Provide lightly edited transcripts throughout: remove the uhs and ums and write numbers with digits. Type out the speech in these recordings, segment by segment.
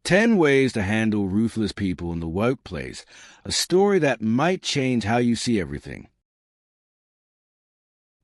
10 Ways to Handle Ruthless People in the Workplace, a story that might change how you see everything.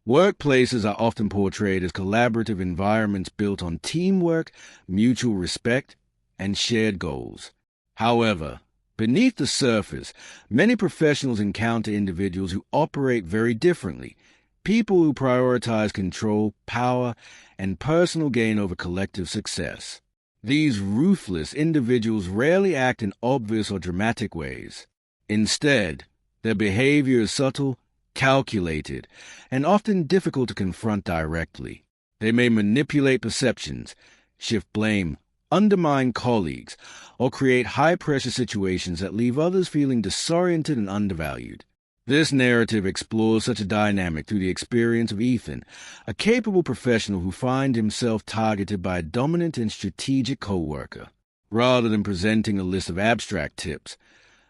Workplaces are often portrayed as collaborative environments built on teamwork, mutual respect, and shared goals. However, beneath the surface, many professionals encounter individuals who operate very differently, people who prioritize control, power, and personal gain over collective success. These ruthless individuals rarely act in obvious or dramatic ways. Instead, their behavior is subtle, calculated, and often difficult to confront directly. They may manipulate perceptions, shift blame, undermine colleagues, or create high-pressure situations that leave others feeling disoriented and undervalued. This narrative explores such a dynamic through the experience of Ethan, a capable professional who finds himself targeted by a dominant and strategic coworker. Rather than presenting a list of abstract tips,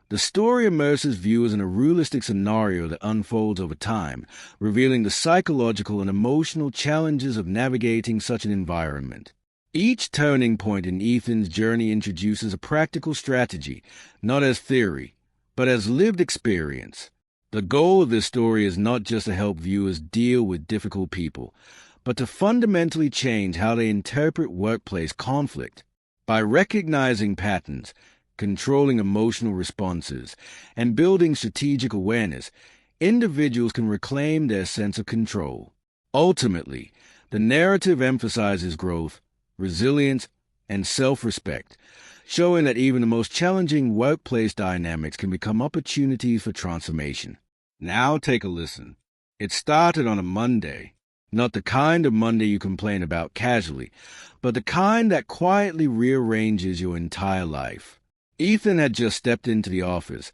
the story immerses viewers in a realistic scenario that unfolds over time, revealing the psychological and emotional challenges of navigating such an environment. Each turning point in Ethan's journey introduces a practical strategy, not as theory, but as lived experience. The goal of this story is not just to help viewers deal with difficult people, but to fundamentally change how they interpret workplace conflict. By recognizing patterns, controlling emotional responses, and building strategic awareness, individuals can reclaim their sense of control. Ultimately, the narrative emphasizes growth, resilience, and self-respect, showing that even the most challenging workplace dynamics can become opportunities for transformation. Now take a listen. It started on a Monday, not the kind of Monday you complain about casually, but the kind that quietly rearranges your entire life. Ethan had just stepped into the office,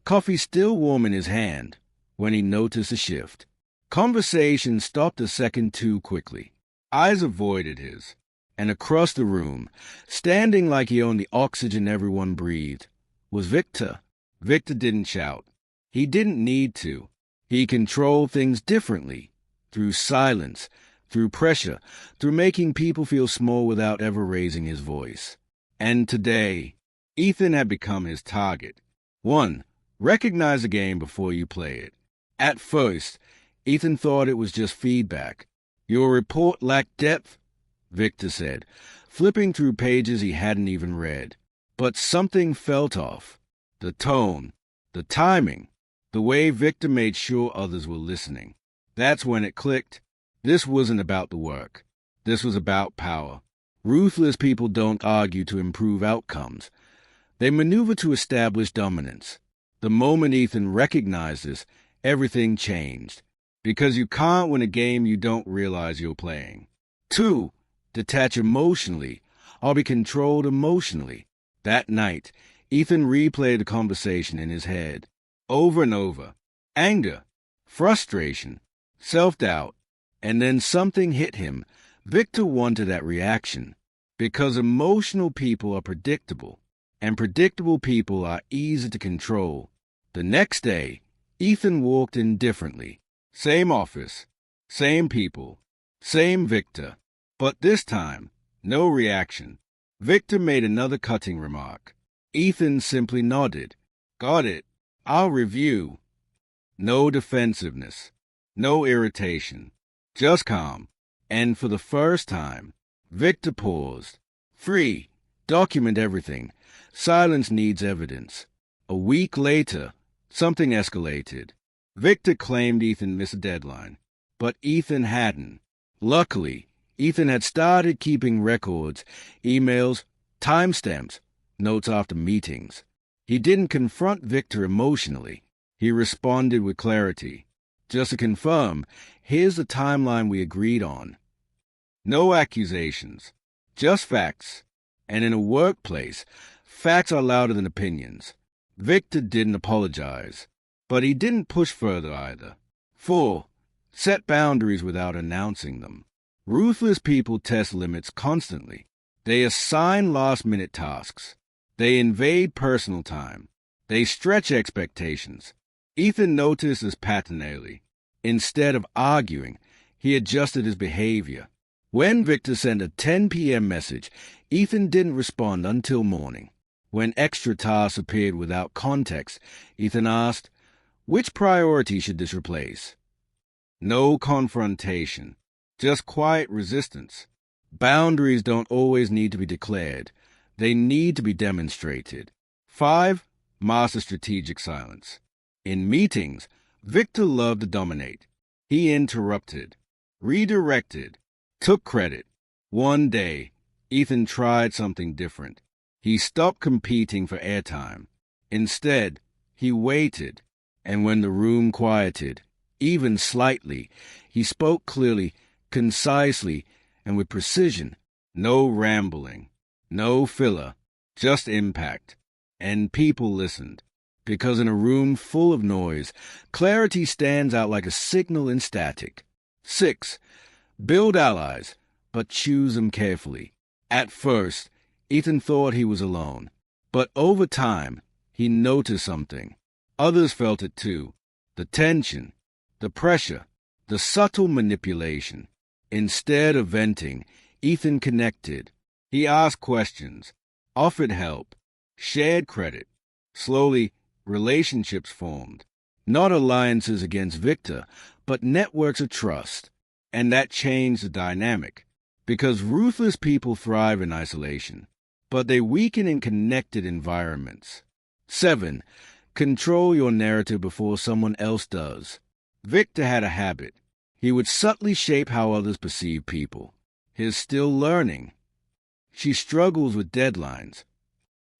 coffee still warm in his hand, when he noticed a shift. Conversation stopped a second too quickly. Eyes avoided his. And across the room, standing like he owned the oxygen everyone breathed, was Victor. Victor didn't shout. He didn't need to. He controlled things differently, through silence, through pressure, through making people feel small without ever raising his voice. And today, Ethan had become his target. 1. Recognize the game before you play it. At first, Ethan thought it was just feedback. Your report lacked depth, Victor said, flipping through pages he hadn't even read. But something felt off. The tone, the timing, the way Victor made sure others were listening. That's when it clicked. This wasn't about the work. This was about power. Ruthless people don't argue to improve outcomes. They maneuver to establish dominance. The moment Ethan recognized this, everything changed. Because you can't win a game you don't realize you're playing. 2. Detach emotionally, or be controlled emotionally. That night, Ethan replayed the conversation in his head, over and over. Anger, frustration, self-doubt, and then something hit him. Victor wanted that reaction, because emotional people are predictable, and predictable people are easy to control. The next day, Ethan walked in differently. Same office, same people, same Victor. But this time, no reaction. Victor made another cutting remark. Ethan simply nodded. Got it. I'll review. No defensiveness. No irritation. Just calm. And for the first time, Victor paused. 3. Document everything. Silence needs evidence. A week later, something escalated. Victor claimed Ethan missed a deadline, but Ethan hadn't. Luckily, Ethan had started keeping records, emails, timestamps, notes after meetings. He didn't confront Victor emotionally. He responded with clarity. Just to confirm, here's the timeline we agreed on. No accusations, just facts. And in a workplace, facts are louder than opinions. Victor didn't apologize, but he didn't push further either. 4. Set boundaries without announcing them. Ruthless people test limits constantly. They assign last-minute tasks. They invade personal time. They stretch expectations. Ethan noticed this pattern early. Instead of arguing, he adjusted his behavior. When Victor sent a 10 p.m. message, Ethan didn't respond until morning. When extra tasks appeared without context, Ethan asked, "Which priority should this replace?" No confrontation, just quiet resistance. Boundaries don't always need to be declared. They need to be demonstrated. 5. Master strategic silence. In meetings, Victor loved to dominate. He interrupted, redirected, took credit. One day, Ethan tried something different. He stopped competing for airtime. Instead, he waited, and when the room quieted, even slightly, he spoke clearly, concisely, and with precision. No rambling, no filler, just impact. And people listened, because in a room full of noise, clarity stands out like a signal in static. 6. Build allies, but choose them carefully. At first, Ethan thought he was alone, but over time, he noticed something. Others felt it too. The tension, the pressure, the subtle manipulation. Instead of venting, Ethan connected. He asked questions, offered help, shared credit. Slowly, relationships formed. Not alliances against Victor, but networks of trust. And that changed the dynamic. Because ruthless people thrive in isolation, but they weaken in connected environments. 7. Control your narrative before someone else does. Victor had a habit. He would subtly shape how others perceive people. He's still learning. She struggles with deadlines.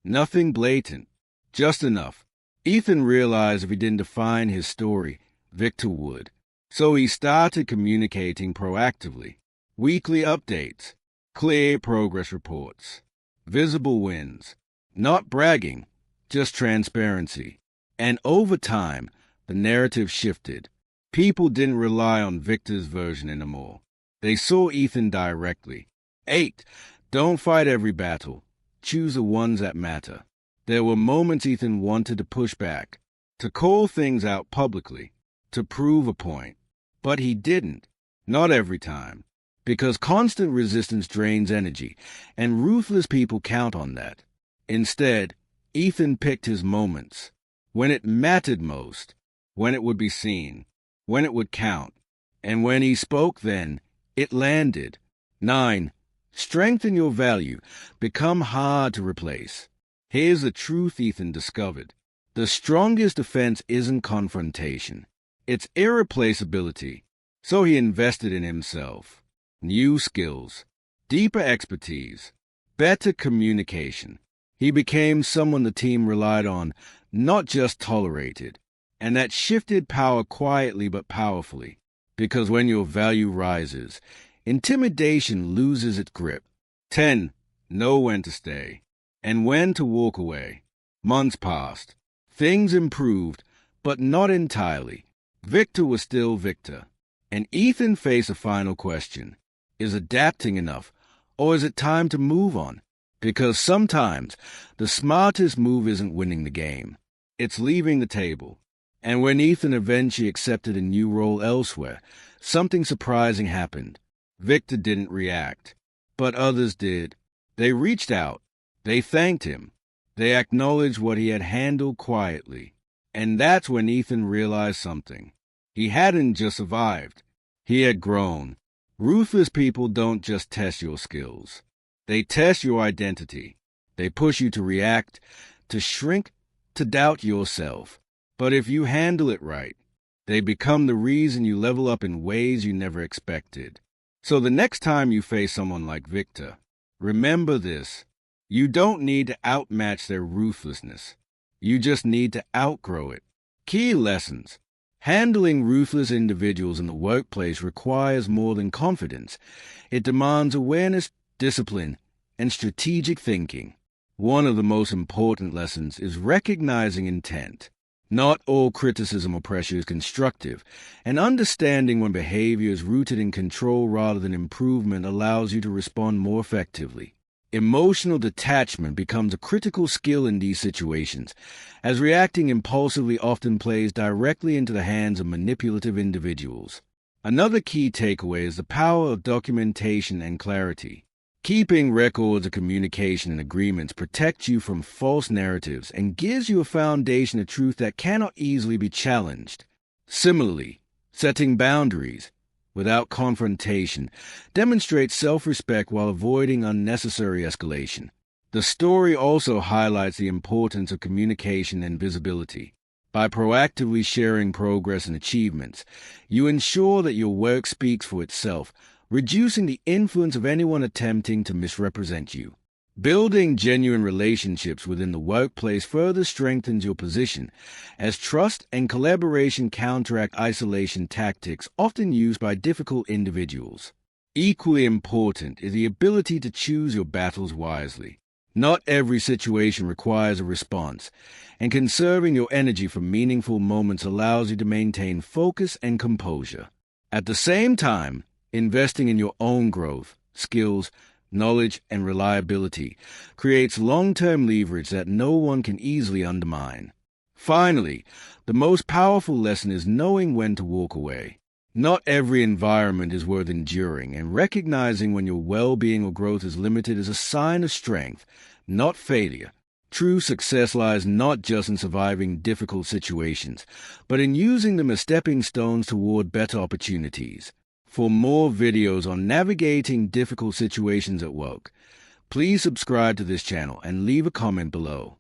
Nothing blatant, just enough. Ethan realized if he didn't define his story, Victor would. So he started communicating proactively. Weekly updates, clear progress reports, visible wins, not bragging, just transparency. And over time, the narrative shifted. People didn't rely on Victor's version anymore. They saw Ethan directly. 8. Don't fight every battle. Choose the ones that matter. There were moments Ethan wanted to push back, to call things out publicly, to prove a point. But he didn't. Not every time. Because constant resistance drains energy, and ruthless people count on that. Instead, Ethan picked his moments. When it mattered most, when it would be seen, when it would count. And when he spoke then, it landed. 9. Strengthen your value. Become hard to replace. Here's the truth Ethan discovered. The strongest defense isn't confrontation. It's irreplaceability. So he invested in himself. New skills, deeper expertise, better communication. He became someone the team relied on, not just tolerated. And that shifted power quietly but powerfully. Because when your value rises, intimidation loses its grip. 10. Know when to stay and when to walk away. Months passed. Things improved, but not entirely. Victor was still Victor. And Ethan faced a final question. Is adapting enough, or is it time to move on? Because sometimes the smartest move isn't winning the game. It's leaving the table. And when Ethan eventually accepted a new role elsewhere, something surprising happened. Victor didn't react, but others did. They reached out. They thanked him. They acknowledged what he had handled quietly. And that's when Ethan realized something. He hadn't just survived. He had grown. Ruthless people don't just test your skills. They test your identity. They push you to react, to shrink, to doubt yourself. But if you handle it right, they become the reason you level up in ways you never expected. So the next time you face someone like Victor, remember this. You don't need to outmatch their ruthlessness. You just need to outgrow it. Key lessons. Handling ruthless individuals in the workplace requires more than confidence. It demands awareness, discipline, and strategic thinking. One of the most important lessons is recognizing intent. Not all criticism or pressure is constructive, and understanding when behavior is rooted in control rather than improvement allows you to respond more effectively. Emotional detachment becomes a critical skill in these situations, as reacting impulsively often plays directly into the hands of manipulative individuals. Another key takeaway is the power of documentation and clarity. Keeping records of communication and agreements protects you from false narratives and gives you a foundation of truth that cannot easily be challenged. Similarly, setting boundaries without confrontation demonstrates self-respect while avoiding unnecessary escalation. The story also highlights the importance of communication and visibility. By proactively sharing progress and achievements, you ensure that your work speaks for itself, reducing the influence of anyone attempting to misrepresent you. Building genuine relationships within the workplace further strengthens your position, as trust and collaboration counteract isolation tactics often used by difficult individuals. Equally important is the ability to choose your battles wisely. Not every situation requires a response, and conserving your energy for meaningful moments allows you to maintain focus and composure. At the same time, investing in your own growth, skills, knowledge, and reliability creates long-term leverage that no one can easily undermine. Finally, the most powerful lesson is knowing when to walk away. Not every environment is worth enduring, and recognizing when your well-being or growth is limited is a sign of strength, not failure. True success lies not just in surviving difficult situations, but in using them as stepping stones toward better opportunities. For more videos on navigating difficult situations at work, please subscribe to this channel and leave a comment below.